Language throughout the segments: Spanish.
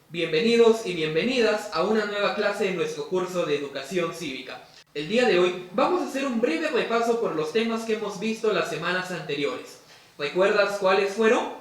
Bienvenidos y bienvenidas a una nueva clase de nuestro curso de Educación Cívica. El día de hoy vamos a hacer un breve repaso por los temas que hemos visto las semanas anteriores. ¿Recuerdas cuáles fueron?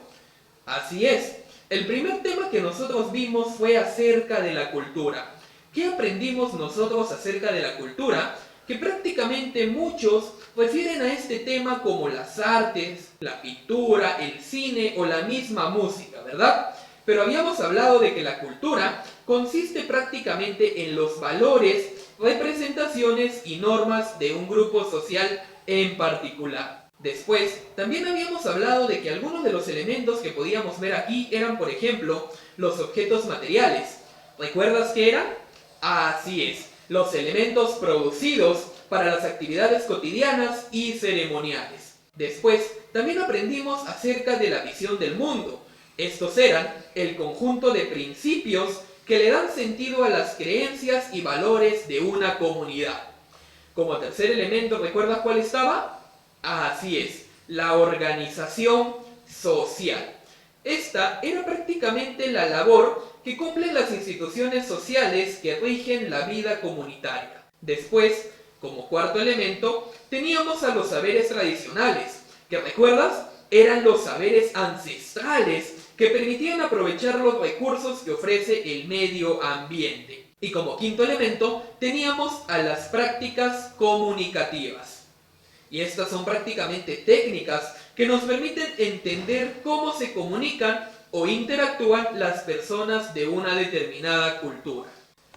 Así es, el primer tema que nosotros vimos fue acerca de la cultura. ¿Qué aprendimos nosotros acerca de la cultura? Que prácticamente muchos refieren a este tema como las artes, la pintura, el cine o la misma música, ¿verdad? Pero habíamos hablado de que la cultura consiste prácticamente en los valores, representaciones y normas de un grupo social en particular. Después, también habíamos hablado de que algunos de los elementos que podíamos ver aquí eran, por ejemplo, los objetos materiales. ¿Recuerdas qué eran? Así es, los elementos producidos para las actividades cotidianas y ceremoniales. Después, también aprendimos acerca de la visión del mundo. Estos eran el conjunto de principios que le dan sentido a las creencias y valores de una comunidad. Como tercer elemento, ¿recuerdas cuál estaba? Así es, la organización social. Esta era prácticamente la labor que cumplen las instituciones sociales que rigen la vida comunitaria. Después, como cuarto elemento, teníamos a los saberes tradicionales, que ¿recuerdas? Eran los saberes ancestrales que permitían aprovechar los recursos que ofrece el medio ambiente. Y como quinto elemento, teníamos a las prácticas comunicativas. Y estas son prácticamente técnicas que nos permiten entender cómo se comunican o interactúan las personas de una determinada cultura.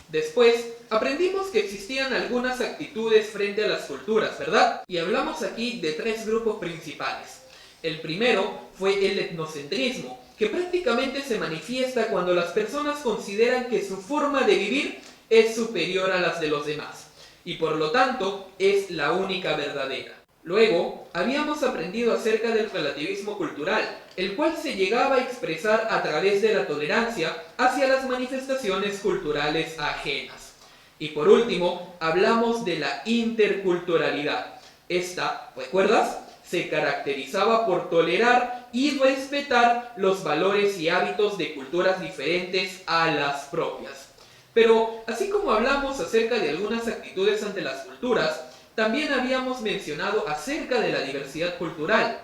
Después, aprendimos que existían algunas actitudes frente a las culturas, ¿verdad? Y hablamos aquí de tres grupos principales. El primero fue el etnocentrismo, que prácticamente se manifiesta cuando las personas consideran que su forma de vivir es superior a las de los demás, y por lo tanto es la única verdadera. Luego, habíamos aprendido acerca del relativismo cultural, el cual se llegaba a expresar a través de la tolerancia hacia las manifestaciones culturales ajenas. Y por último, hablamos de la interculturalidad. Esta, ¿recuerdas?, se caracterizaba por tolerar y respetar los valores y hábitos de culturas diferentes a las propias. Pero, así como hablamos acerca de algunas actitudes ante las culturas, también habíamos mencionado acerca de la diversidad cultural.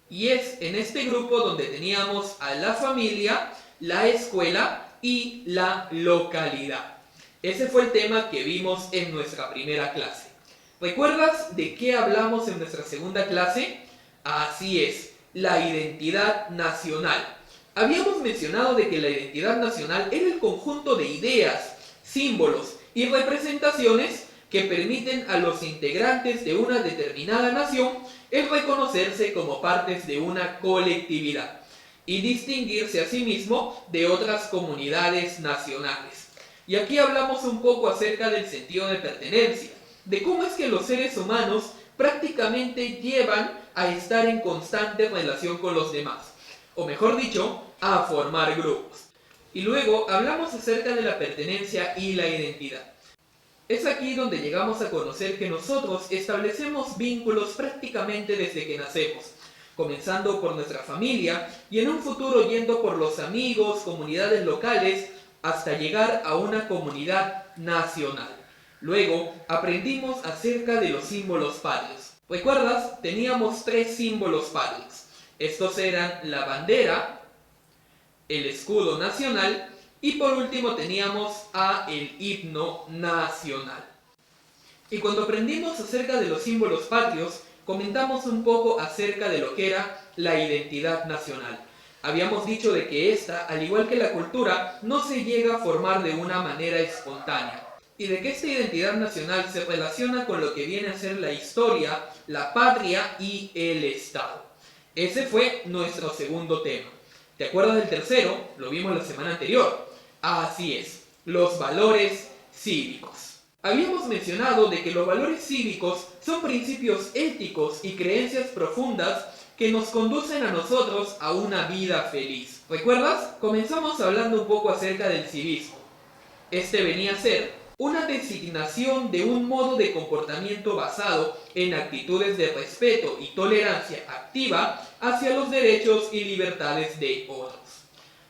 Y es en este grupo donde teníamos a la familia, la escuela y la localidad. Ese fue el tema que vimos en nuestra primera clase. ¿Recuerdas de qué hablamos en nuestra segunda clase? Así es, la identidad nacional. Habíamos mencionado de que la identidad nacional era el conjunto de ideas, símbolos y representaciones que permiten a los integrantes de una determinada nación el reconocerse como partes de una colectividad y distinguirse a sí mismo de otras comunidades nacionales. Y aquí hablamos un poco acerca del sentido de pertenencia, de cómo es que los seres humanos prácticamente llevan a estar en constante relación con los demás, o mejor dicho, a formar grupos. Y luego hablamos acerca de la pertenencia y la identidad. Es aquí donde llegamos a conocer que nosotros establecemos vínculos prácticamente desde que nacemos, comenzando por nuestra familia y en un futuro yendo por los amigos, comunidades locales, hasta llegar a una comunidad nacional. Luego aprendimos acerca de los símbolos patrios. ¿Recuerdas? Teníamos tres símbolos patrios. Estos eran la bandera, el escudo nacional y por último teníamos el himno nacional. Y cuando aprendimos acerca de los símbolos patrios, comentamos un poco acerca de lo que era la identidad nacional. Habíamos dicho de que esta, al igual que la cultura, no se llega a formar de una manera espontánea. Y de que esta identidad nacional se relaciona con lo que viene a ser la historia, la patria y el Estado. Ese fue nuestro segundo tema. ¿Te acuerdas del tercero? Lo vimos la semana anterior. Así es, los valores cívicos. Habíamos mencionado de que los valores cívicos son principios éticos y creencias profundas que nos conducen a nosotros a una vida feliz. ¿Recuerdas? Comenzamos hablando un poco acerca del civismo. Este venía a ser una designación de un modo de comportamiento basado en actitudes de respeto y tolerancia activa hacia los derechos y libertades de otros.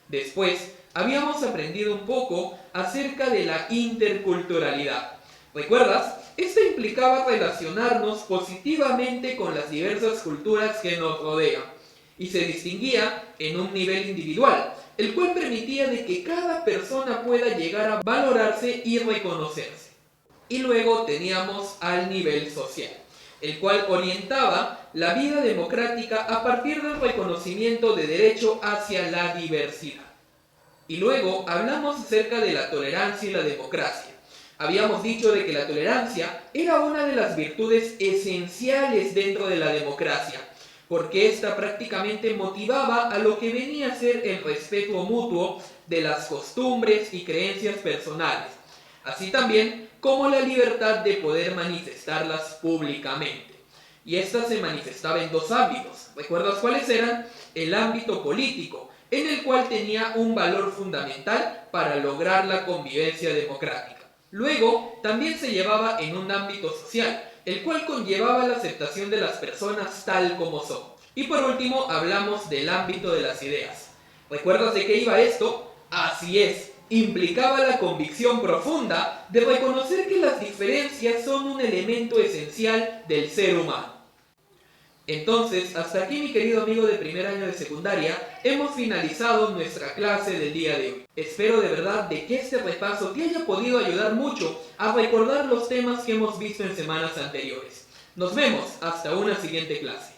Después, habíamos aprendido un poco acerca de la interculturalidad. ¿Recuerdas? Esto implicaba relacionarnos positivamente con las diversas culturas que nos rodean y se distinguía en un nivel individual, el cual permitía de que cada persona pueda llegar a valorarse y reconocerse. Y luego teníamos al nivel social, el cual orientaba la vida democrática a partir del reconocimiento de derecho hacia la diversidad. Y luego hablamos acerca de la tolerancia y la democracia. Habíamos dicho de que la tolerancia era una de las virtudes esenciales dentro de la democracia, porque ésta prácticamente motivaba a lo que venía a ser el respeto mutuo de las costumbres y creencias personales, así también como la libertad de poder manifestarlas públicamente. Y esta se manifestaba en dos ámbitos. ¿Recuerdas cuáles eran? El ámbito político, en el cual tenía un valor fundamental para lograr la convivencia democrática. Luego, también se llevaba en un ámbito social, el cual conllevaba la aceptación de las personas tal como son. Y por último, hablamos del ámbito de las ideas. ¿Recuerdas de qué iba esto? Así es, implicaba la convicción profunda de reconocer que las diferencias son un elemento esencial del ser humano. Entonces, hasta aquí mi querido amigo de primer año de secundaria, hemos finalizado nuestra clase del día de hoy. Espero de verdad de que este repaso te haya podido ayudar mucho a recordar los temas que hemos visto en semanas anteriores. Nos vemos hasta una siguiente clase.